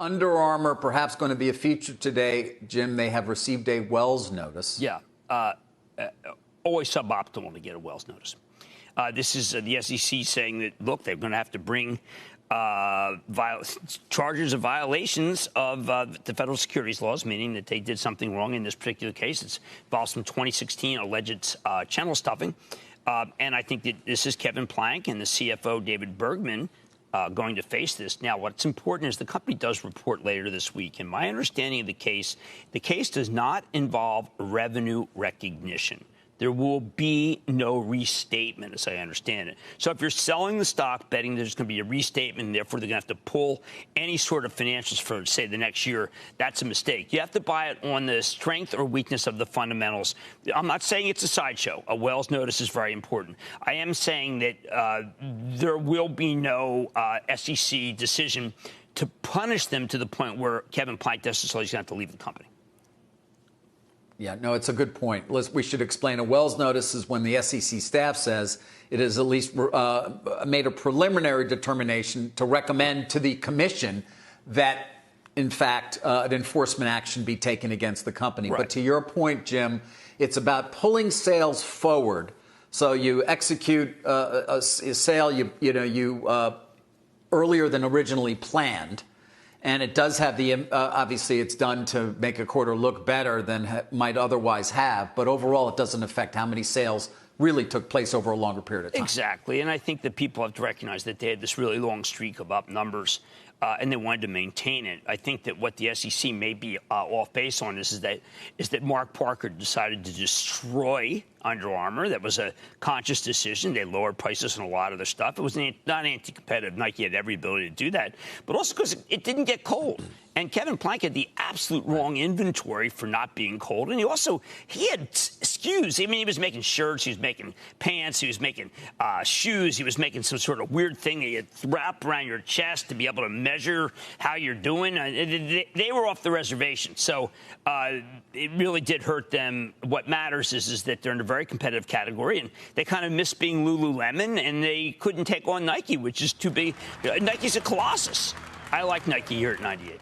Under Armour perhaps going to be a feature today. Jim, they have received a Wells notice. Yeah. Always suboptimal to get a Wells notice. This is the SEC saying that, look, they're going to have to bring charges of violations of the federal securities laws, meaning that they did something wrong in this particular case. It involves some 2016 alleged channel stuffing. And I think that this is Kevin Plank and the CFO, David Bergman, going to face this. Now, what's important is the company does report later this week. And my understanding of the case does not involve revenue recognition. There will be no restatement, as I understand it. So if you're selling the stock, betting there's going to be a restatement, and therefore they're going to have to pull any sort of financials for, say, the next year, that's a mistake. You have to buy it on the strength or weakness of the fundamentals. I'm not saying it's a sideshow. A Wells notice is very important. I am saying that there will be no SEC decision to punish them to the point where Kevin Plank necessarily is going to have to leave the company. Yeah, no, it's a good point. We should explain. A Wells notice is when the SEC staff says it has at least made a preliminary determination to recommend to the commission that, in fact, an enforcement action be taken against the company. Right. But to your point, Jim, it's about pulling sales forward. So you execute a sale, earlier than originally planned. And it does have obviously it's done to make a quarter look better than might otherwise have. But overall, it doesn't affect how many sales really took place over a longer period of time. Exactly. And I think that people have to recognize that they had this really long streak of up numbers and they wanted to maintain it. I think that what the SEC may be off base on is that Mark Parker decided to destroy Under Armour. That was a conscious decision. They lowered prices on a lot of their stuff. It was not anti-competitive. Nike had every ability to do that, but also because it didn't get cold. And Kevin Plank had the absolute wrong inventory for not being cold. And he had SKUs. I mean, he was making shirts, he was making pants, he was making shoes, he was making some sort of weird thing that you wrap around your chest to be able to measure how you're doing. They were off the reservation. So it really did hurt them. What matters is that they're in a very competitive category, and they kind of missed being Lululemon, and they couldn't take on Nike, which is too big. Nike's a colossus. I like Nike here at 98.